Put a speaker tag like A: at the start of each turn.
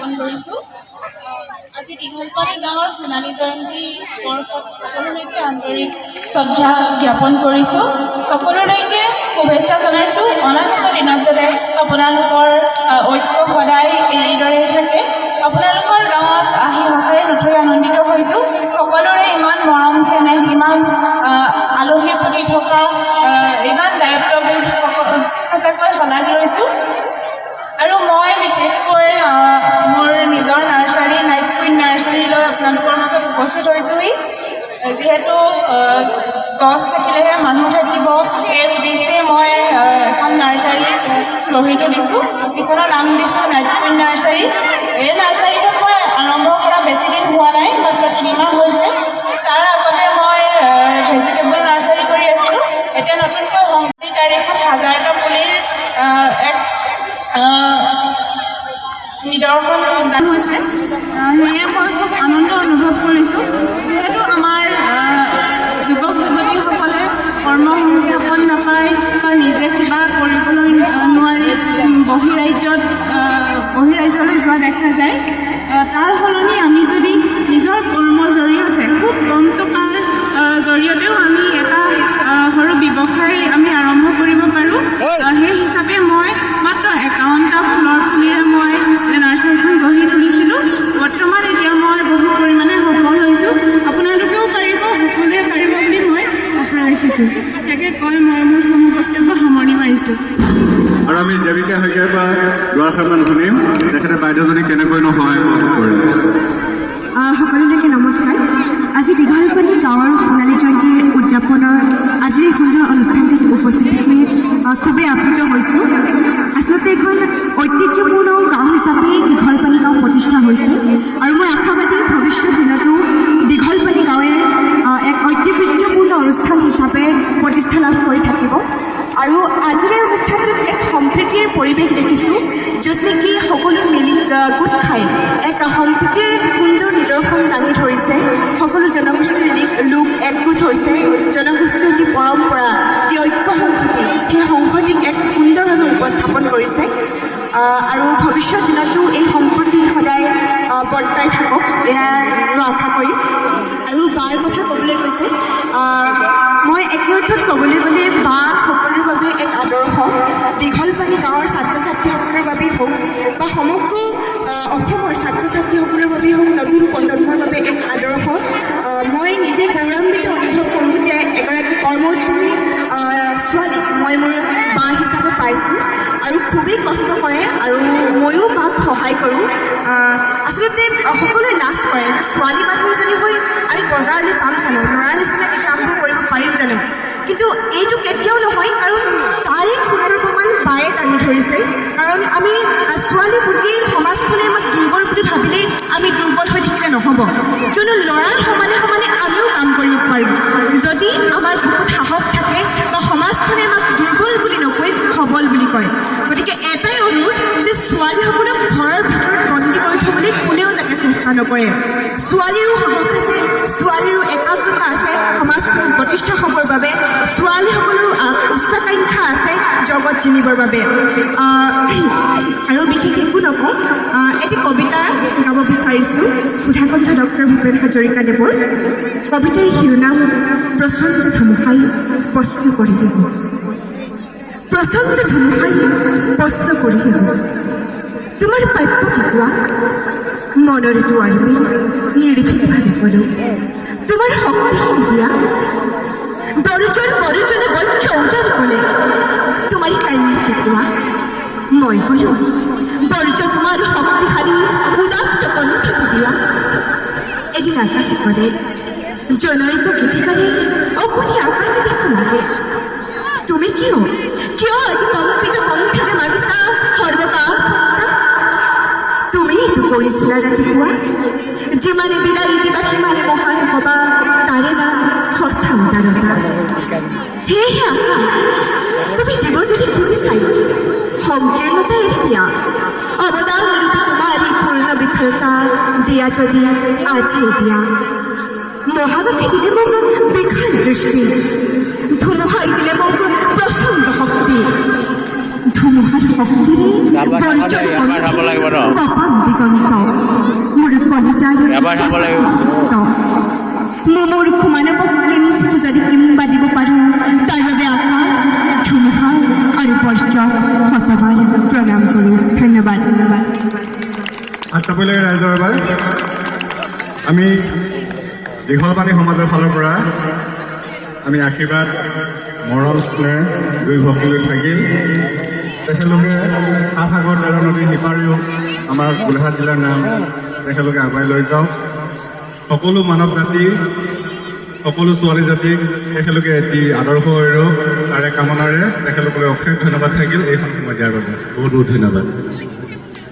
A: জ্ঞাপন কৰিছোঁ। আজি দীঘলপানী গাঁৱৰ সোণালী জয়ন্তী বৰ্ষত সকলোলৈকে আন্তৰিক শ্ৰদ্ধা জ্ঞাপন কৰিছোঁ। সকলোলৈকে শুভেচ্ছা জনাইছোঁ। অনাগত দিনত যাতে আপোনালোকৰ ঐক্য সদায় এইদৰে থাকে। আপোনালোকৰ গাঁৱত আহি সঁচাই নথৈ আনন্দিত হৈছোঁ। সকলোৰে ইমান মৰম চেনেহ, ইমান আলহীৰ প্ৰতি থকা ইমান দায়িত্ববোধ সঁচাকৈ শলাগ লৈছোঁ। আৰু মই বিশেষকৈ মোৰ নিজৰ নাৰ্চাৰী নাইট কুইন নাৰ্চাৰীলৈ আপোনালোকৰ মাজত উপস্থিত হৈছোঁহি। যিহেতু গছ থাকিলেহে মানুহ থাকিব, এই উদ্দেশ্যে মই এখন নাৰ্চাৰীত গঢ়ি তুলিছোঁ, যিখনৰ নাম দিছোঁ নাইট কুইন নাৰ্চাৰী। এই নাৰ্চাৰীখন মই আৰম্ভ কৰা বেছি দিন হোৱা নাই, মাত্ৰ 3 মাহ হৈছে। তাৰ আগতে মই ভেজিটেবল নাৰ্চাৰী কৰি আছিলোঁ। এতিয়া নতুনকৈ 29 তাৰিখত 1000টা পুলিৰ এক নিদৰ্শন দান হৈছে। সেয়ে মই খুব আনন্দ অনুভৱ কৰিছোঁ। যিহেতু আমাৰ যুৱক যুৱতীসকলে কৰ্মসংস্থাপন নাপায় বা নিজে কিবা কৰিবলৈ নোৱাৰি বহিৰাজ্যলৈ যোৱা দেখা যায়। তাৰ সলনি আমি যদি নিজৰ কৰ্মৰ জৰিয়তে খুব কম টকাৰ জৰিয়তেও আমি এটা সৰু ব্যৱসায় আমি আৰম্ভ কৰিব পাৰোঁ। সেই হিচাপে মই মাত্ৰ 51টা ফুলৰ পুলিৰে মই নাৰ্চাৰীখন গঢ়ি তুলিছিলোঁ। বৰ্তমান এতিয়া মই বহু পৰিমাণে সফল হৈছোঁ। আপোনালোকেও পাৰিব, সকলোৱে পাৰিব বুলি মই আশা ৰাখিছোঁ। তাকে কৈ মই মোৰ চমু বক্তব্য সামৰণি মাৰিছোঁ।
B: আৰু আমি দেৱিকা শইকীয়াৰ পৰা দুআষাৰমান শুনিম, তেখেতে বাইদেউজনী কেনেকৈনো সহায় কৰিলে।
C: সকলোলৈকে নমস্কাৰ। আজি দীঘলপানী গাঁৱৰ সোণালী জয়ন্তীৰ উদযাপনৰ আজিৰ এই সুন্দৰ অনুষ্ঠানটোত উপস্থিত হৈ খুবেই আপ্লুত হৈছোঁ। আচলতে এখন ঐতিহ্যপূৰ্ণ গাঁও হিচাপে দীঘলপানী গাঁও প্ৰতিষ্ঠা হৈছে আৰু মই আশাবাদী ভৱিষ্যত দিনতো দীঘলপানী গাঁৱে এক ঐতিহ্যপূৰ্ণ অনুষ্ঠান হিচাপে প্ৰতিষ্ঠা লাভ কৰি থাকিব। আৰু আজিৰ এই অনুষ্ঠানটোত এক সম্প্ৰীতিৰ পৰিৱেশ দেখিছোঁ, য'ত নেকি সকলো মিলি গোট খাই এক সম্প্ৰীতিৰ সুন্দৰ নিদৰ্শন দাঙি ধৰিছে। সকলো জনগোষ্ঠীৰ লোক একগোট হৈছে। জনগোষ্ঠীৰ যি পৰম্পৰা, যি ঐক্য সংহতি, সেই সংহতিক এক সুন্দৰভাৱে উপস্থাপন কৰিছে। আৰু ভৱিষ্যত দিনতো এই সম্প্ৰীতি সদায় বৰ্তাই থাকক, এয়া আশা কৰিম। আৰু বাৰ কথা ক'বলৈ কৈছে, মই একে অৰ্থত ক'বলৈ গ'লে বা সকলোৰে বাবে এক আদৰ্শ। দীঘলপানী গাঁৱৰ ছাত্ৰ ছাত্ৰীসকলৰ বাবেই হওক বা সমগ্ৰ অসমৰ ছাত্ৰ ছাত্ৰীসকলৰ বাবেই হওক, নতুন প্ৰজন্মৰ বাবে এক আদৰ্শ। মই নিজে গৌৰৱান্বিত অনুভৱ কৰোঁ যে এগৰাকী কৰ্মোদ্যমী ছোৱালী মই মোৰ বা হিচাপে পাইছোঁ আৰু খুবেই কষ্ট কৰে আৰু ময়ো বাক সহায় কৰোঁ। আচলতে সকলোৱে লাজ কৰে, ছোৱালী মানুহ এজনী হৈ আমি বজাৰলৈ যাম জানো, ল'ৰাৰ নিচিনাকৈ কামবোৰ কৰিব পাৰিম জানো, কিন্তু এইটো কেতিয়াও নহয়। আৰু তাৰে সুন্দৰ প্ৰমাণ বায়ে দাঙি ধৰিছে। কাৰণ আমি ছোৱালী বুলি সমাজখনে আমাক দুৰ্বল বুলি ভাবিলেই আমি দুৰ্বল হৈ থাকিলে নহ'ব, কিয়নো ল'ৰাৰ সমানে সমানে আমিও কাম কৰিব পাৰিম যদি আমাৰ বহুত সাহস থাকে বা সমাজখনে আমাক দুৰ্বল বুলি নকয়, সবল বুলি কয়। গতিকে এটাই অনুৰোধ যে ছোৱালীসকলক ঘৰৰ ভিতৰত বন্দী কৰি থ'বলৈ কোনেও যাতে চেষ্টা নকৰে। ছোৱালীৰো সাহস আছে, ছোৱালীৰো একাগ্ৰতা আছে সমাজখনক প্ৰতিষ্ঠা হ'বৰ বাবে, ছোৱালীসকলৰো উচ্চাকাংক্ষা আছে জগত জিনিবৰ বাবে। আৰু বিশেষ একো নকওঁ, এটি কবিতা গাব বিচাৰিছোঁ সুধাকণ্ঠ ডক্টৰ ভূপেন হাজৰিকাদেৱৰ। কবিতাৰ শিৰোনাম প্ৰচণ্ড ধুমুহাই প্ৰশ্ন কৰি দিব। প্ৰচণ্ড ধুমুহাই প্ৰশ্ন কৰি দিব, তোমাৰ প্ৰাপ্য কি কোৱা? মনৰে দুৱাৰমে নিৰ্ভীকভাৱে ক'লোঁ, তোমাৰ শক্তিহীন দিয়া বৰজন বৰজনে বঞ্চ ওজন ক'লে, তোমাৰি কাহিনী কোৱা? মই ক'লোঁ বৰ্জ তোমাৰ শক্তিশালী উদাত্ত কণ্ঠক দিয়া। এদিন আকাশে ক'লে, জনৈক গীতিকাৰে অকণি আকাশে দেখোঁ লাগে, তুমি কিয় আজি কম্পিত কণ্ঠৰে মাৰিছা সৰ্বকাল? তুমি এইটো কৰিছিলা ৰাতিপুৱা, যিমানে বিলাহী দিবা সিমানে মহান হ'বা, তাৰে নাম সঁচা উদাৰতা। সেয়েহে আশা তুমি দিব যদি খুজিছাই সংকীৰ্ণতা এৰি দিয়া, অৱদান ৰূপে তোমাৰ এই পূৰ্ণ বিফলতা দিয়া যদি আজিয়ে দিয়া। মহাবাসে দিলে মোক বিশাল দৃষ্টি, ধুমুহাই দিলে মোক প্ৰচণ্ড শক্তি, ধুমুহাৰ শক্তিৰে কপাল দিগন্ত
D: এবাৰ চাব লাগিব
C: মোৰ মানৱক কিঞ্চিত যদি কিম্বা দিব পাৰোঁ তাৰ বাবে আকাশ ধুমুহা আৰু বজ্ৰক শতবাৰ প্ৰণাম কৰোঁ ধন্যবাদ
B: হাত চাপৰি লাগে ৰাইজৰ এবাৰ আমি দীঘলপানী সমাজৰ ফালৰ পৰা আমি আশীৰ্বাদ মৰম স্নেহ দুই ভক্তি লৈ থাকিল তেখেতলোকে সাতসাগৰ 13 নদীৰ সিপাৰেও আমাৰ গোলাঘাট জিলাৰ নাম তেখেতলোকে আগুৱাই লৈ যাওক সকলো মানৱ জাতি সকলো ছোৱালী জাতিক তেখেতলোকে এটি আদৰ্শ আৰু তাৰে কামনাৰে তেখেতলোকলৈ অশেষ ধন্যবাদ থাকিল এইখন সময় দিয়াৰ বাবে বহুত বহুত ধন্যবাদ